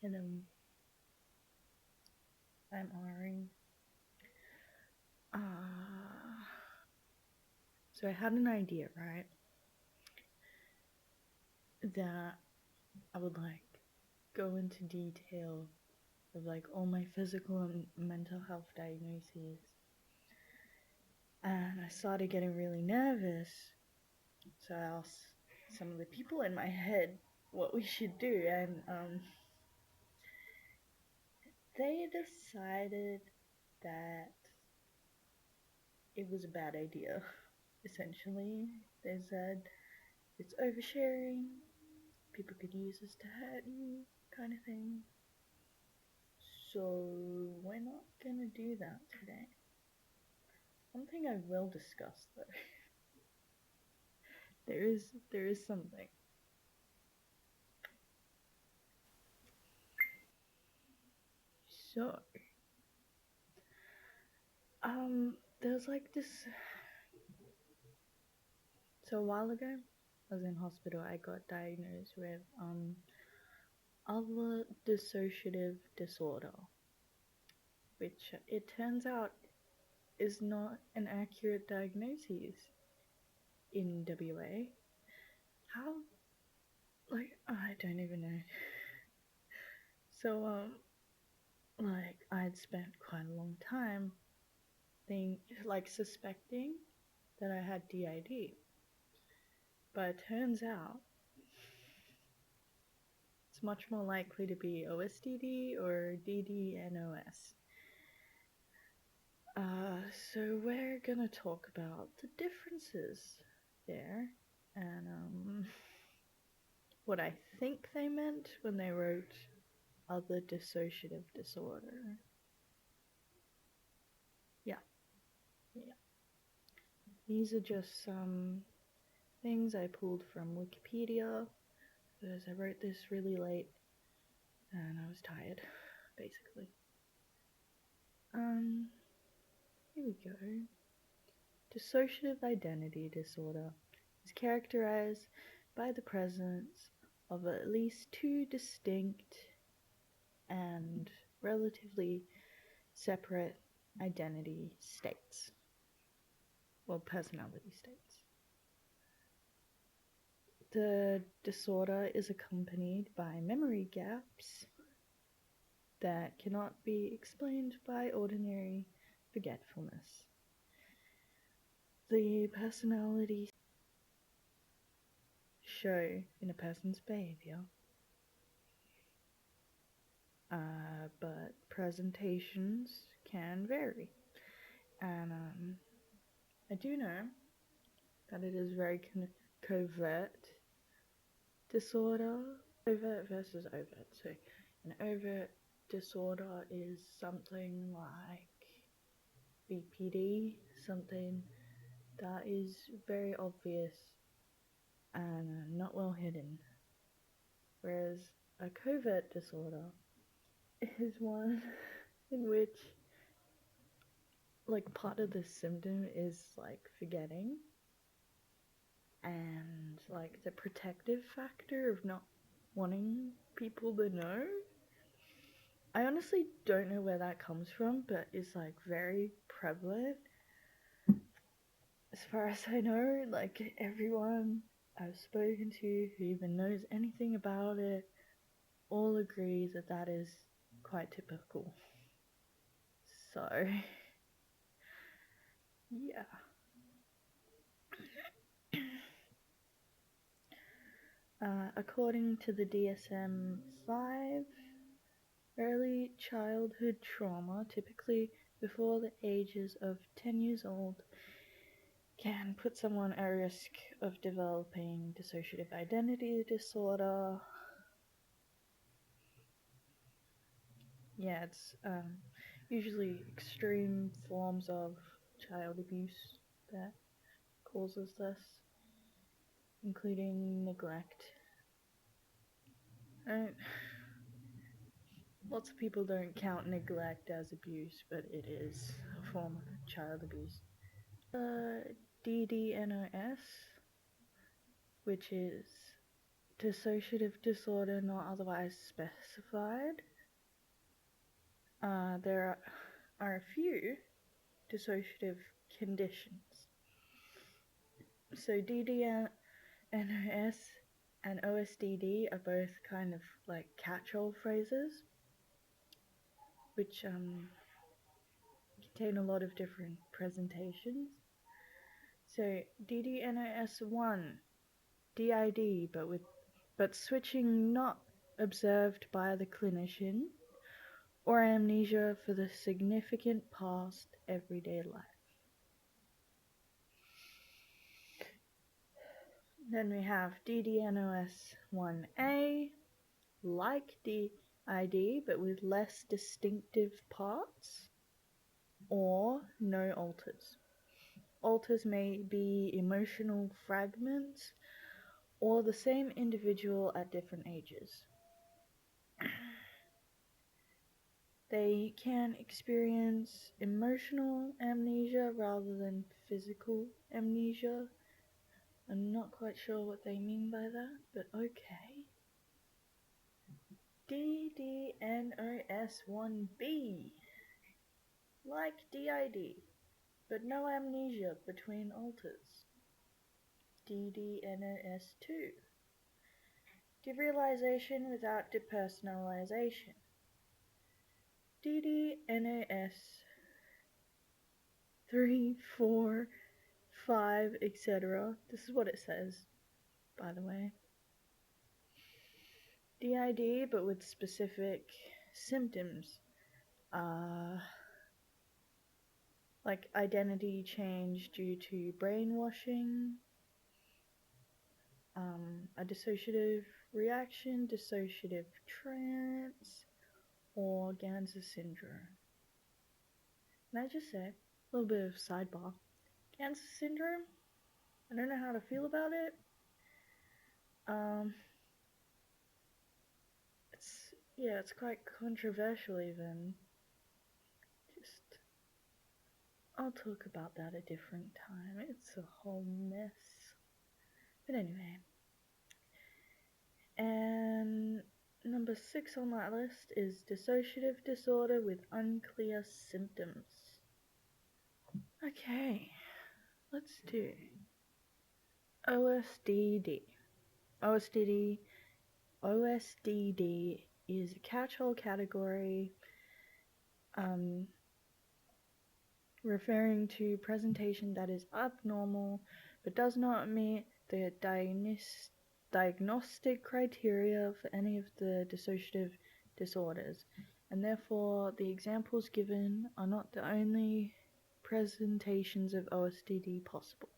And I'm Ari. So I had an idea, right? That I would go into detail of all my physical and mental health diagnoses. And I started getting really nervous. So I asked some of the people in my head what we should do, and they decided that it was a bad idea. Essentially, they said it's oversharing, people could use this to hurt you, kind of thing. So we're not gonna do that today. One thing I will discuss though, there is something. So there's this. So a while ago, I was in hospital. I got diagnosed with other dissociative disorder, which it turns out is not an accurate diagnosis in WA. How? I don't even know. So I'd spent quite a long time suspecting that I had DID, but it turns out it's much more likely to be OSDD or DDNOS. So we're gonna talk about the differences there, and what I think they meant when they wrote other dissociative disorder. Yeah. These are just some things I pulled from Wikipedia because I wrote this really late and I was tired, basically. Here we go. Dissociative identity disorder is characterized by the presence of at least two distinct and relatively separate identity states, or personality states. The disorder is accompanied by memory gaps that cannot be explained by ordinary forgetfulness. The personalities show in a person's behavior, but presentations can vary. And I do know that it is very covert disorder, overt versus overt. So an overt disorder is something like BPD, something that is very obvious and not well hidden, whereas a covert disorder is one in which part of the symptom is forgetting, and the protective factor of not wanting people to know. I honestly don't know where that comes from, but it's very prevalent. As far as I know, everyone I've spoken to who even knows anything about it all agrees that that is quite typical. So, yeah. According to the DSM-5, early childhood trauma, typically before the ages of 10 years old, can put someone at risk of developing dissociative identity disorder. Yeah, it's usually extreme forms of child abuse that causes this, including neglect. Lots of people don't count neglect as abuse, but it is a form of child abuse. DDNOS, which is dissociative disorder not otherwise specified, there are a few dissociative conditions. So DDNOS and OSDD are both kind of like catch-all phrases, which contain a lot of different presentations. So DDNOS1, DID, but switching not observed by the clinician, or amnesia for the significant past everyday life. Then we have DDNOS1A, like DID but with less distinctive parts, or no alters. Alters may be emotional fragments or the same individual at different ages. They can experience emotional amnesia rather than physical amnesia. I'm not quite sure what they mean by that, but okay. DDNOS1B, like DID, but no amnesia between alters. DDNOS2, derealization without depersonalization. DDNOS3, 4, 5, etc. This is what it says, by the way. DID, but with specific symptoms, like identity change due to brainwashing, a dissociative reaction, dissociative trance, or Ganser syndrome. Can I just say, a little bit of sidebar, Ganser syndrome, I don't know how to feel about it. It's quite controversial even. I'll talk about that a different time. It's a whole mess. But anyway. And number 6 on that list is dissociative disorder with unclear symptoms. Okay, let's do OSDD. OSDD is a catch-all category referring to presentation that is abnormal but does not meet the diagnostic criteria for any of the dissociative disorders, and therefore the examples given are not the only presentations of OSDD possible.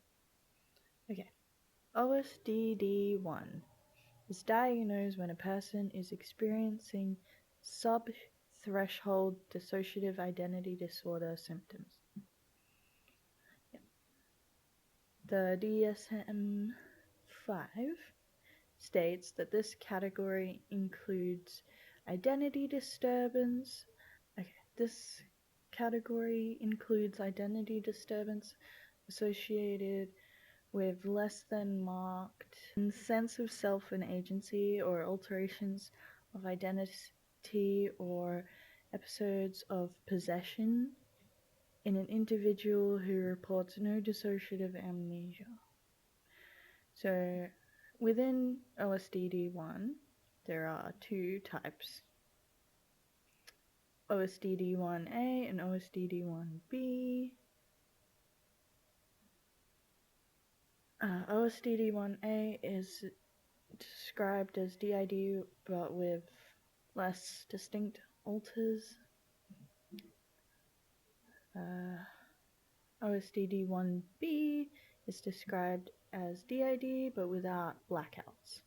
Okay, OSDD1 is diagnosed when a person is experiencing sub-threshold dissociative identity disorder symptoms. The DSM-5 states that this category includes identity disturbance. This category includes identity disturbance associated with less than marked sense of self and agency, or alterations of identity or episodes of possession in an individual who reports no dissociative amnesia. So within OSDD1, there are 2 types, OSDD1A and OSDD1B. OSDD1A is described as DID but with less distinct alters. OSDD1B is described as DID but without blackouts.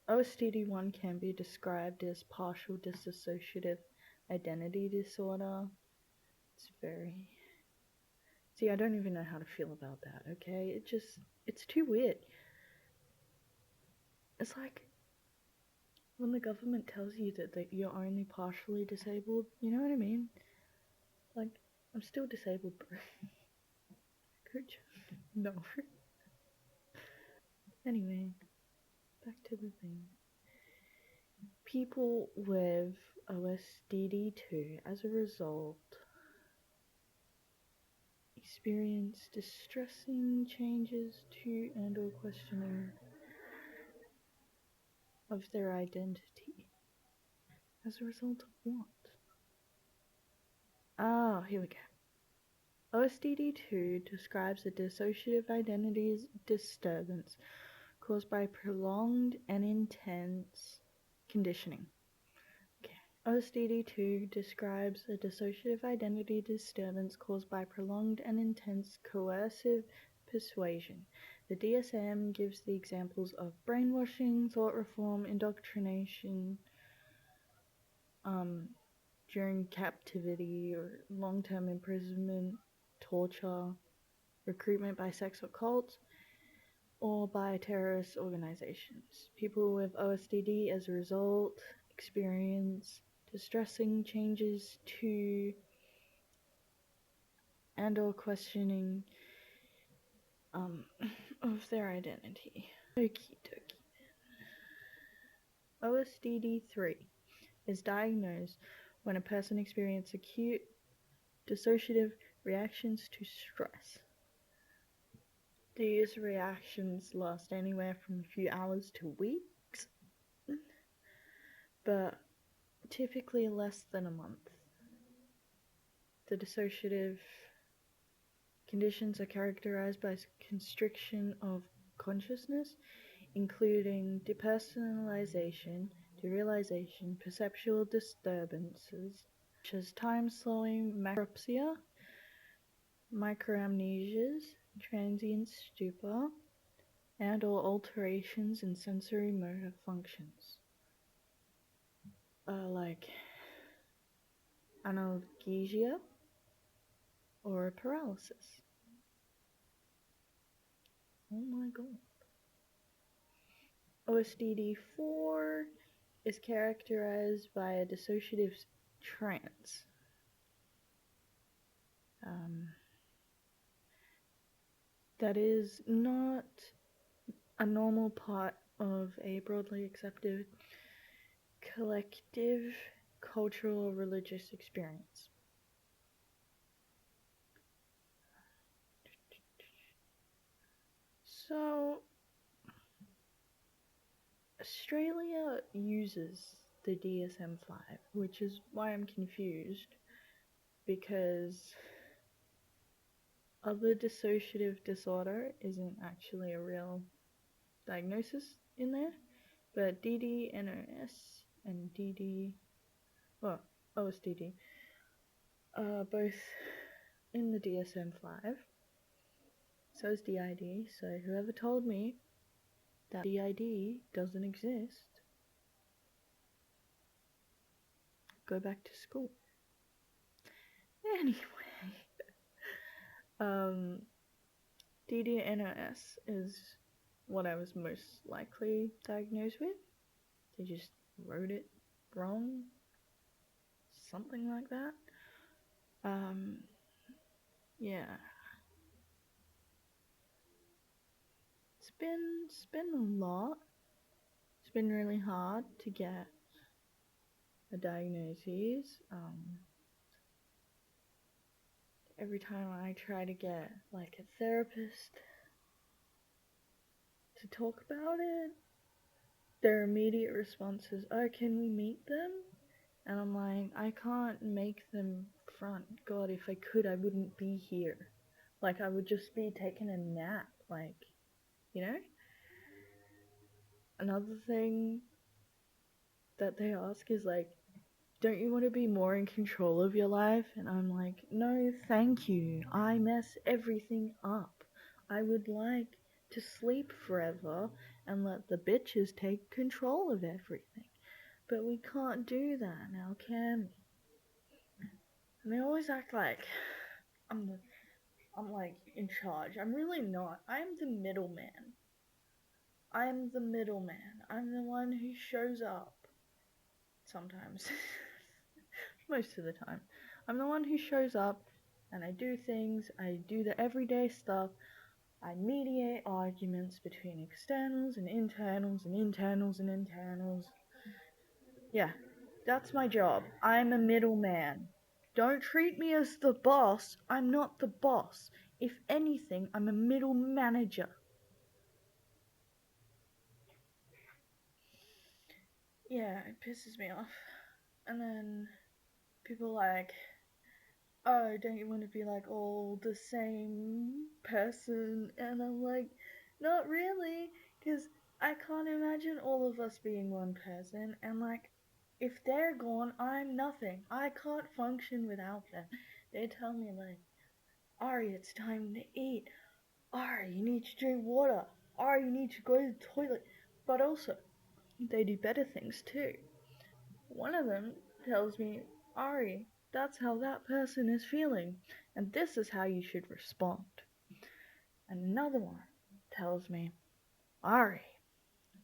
OSDD1 can be described as partial dissociative identity disorder. See, I don't even know how to feel about that, okay? It's too weird. It's like when the government tells you that you're only partially disabled, you know what I mean? Like, I'm still disabled, bro. Coach? No. Anyway, back to the thing. People with OSDD2, as a result, experience distressing changes to and/or questioning of their identity. As a result of what? Ah, here we go. OSDD2 describes a dissociative identity disturbance caused by prolonged and intense conditioning. Okay. OSDD2 describes a dissociative identity disturbance caused by prolonged and intense coercive persuasion. The DSM gives the examples of brainwashing, thought reform, indoctrination, during captivity or long-term imprisonment, torture, recruitment by sex or cults, or by terrorist organizations. People with OSDD, as a result, experience distressing changes to and/or questioning of their identity. Okie dokie. OSDD3 is diagnosed when a person experiences acute dissociative reactions to stress. These reactions last anywhere from a few hours to weeks, but typically less than a month. The dissociative conditions are characterized by constriction of consciousness, including depersonalization, derealization, perceptual disturbances, such as time slowing, macropsia, microamnesias, transient stupor, and/or alterations in sensory motor functions, like analgesia or paralysis. Oh my god. OSDD4 is characterized by a dissociative trance. That is not a normal part of a broadly accepted collective cultural or religious experience. So, Australia uses the DSM-5, which is why I'm confused, because other dissociative disorder isn't actually a real diagnosis in there, but DD-NOS and OSDD, both in the DSM-5. So is DID, so whoever told me that DID doesn't exist, go back to school. Anyway, DD-NOS is what I was most likely diagnosed with. They just wrote it wrong, something like that. Yeah. It's been a lot. It's been really hard to get a diagnosis. Every time I try to get like a therapist to talk about it, their immediate response is, "Oh, can we meet them?" And I'm like, I can't make them front. God, if I could, I wouldn't be here. Like, I would just be taking a nap, like, you know? Another thing that they ask is like, don't you want to be more in control of your life? And I'm like, no, thank you. I mess everything up. I would like to sleep forever and let the bitches take control of everything. But we can't do that now, can we? And they always act like I'm like in charge. I'm really not. I'm the middleman. I'm the middleman. I'm the one who shows up. Sometimes. Most of the time. I'm the one who shows up and I do things. I do the everyday stuff. I mediate arguments between externals and internals and internals and internals. Yeah, that's my job. I'm a middleman. Don't treat me as the boss. I'm not the boss. If anything, I'm a middle manager. Yeah, it pisses me off. And then people like, oh, don't you want to be like all the same person? And I'm like, not really, because I can't imagine all of us being one person. And like, if they're gone, I'm nothing. I can't function without them. They tell me like, Ari, it's time to eat. Ari, you need to drink water. Ari, you need to go to the toilet. But also, they do better things too. One of them tells me, Ari, that's how that person is feeling, and this is how you should respond. And another one tells me, Ari,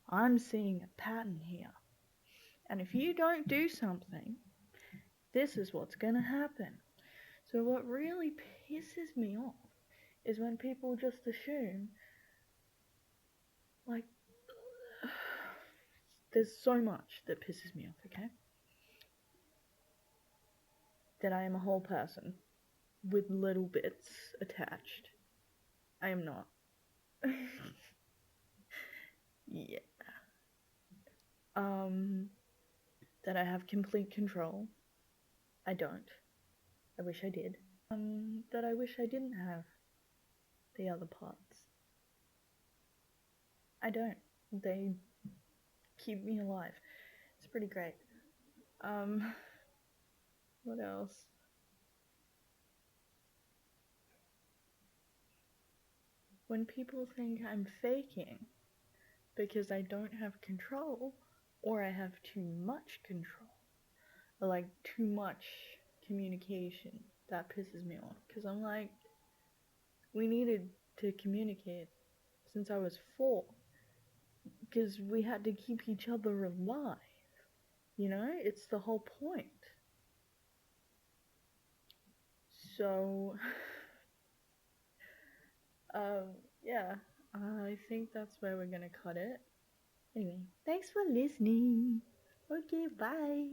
I'm seeing a pattern here, and if you don't do something, this is what's gonna happen. So what really pisses me off is when people just assume, like, there's so much that pisses me off, okay? That I am a whole person with little bits attached. I am not. Yeah. That I have complete control. I don't. I wish I did. That I wish I didn't have the other parts. I don't. They keep me alive. It's pretty great. What else? When people think I'm faking because I don't have control, or I have too much control, or like too much communication, that pisses me off. Because I'm like, we needed to communicate since I was 4. Because we had to keep each other alive. You know, it's the whole point. So, yeah, I think that's where we're gonna cut it. Anyway, thanks for listening. Okay, bye.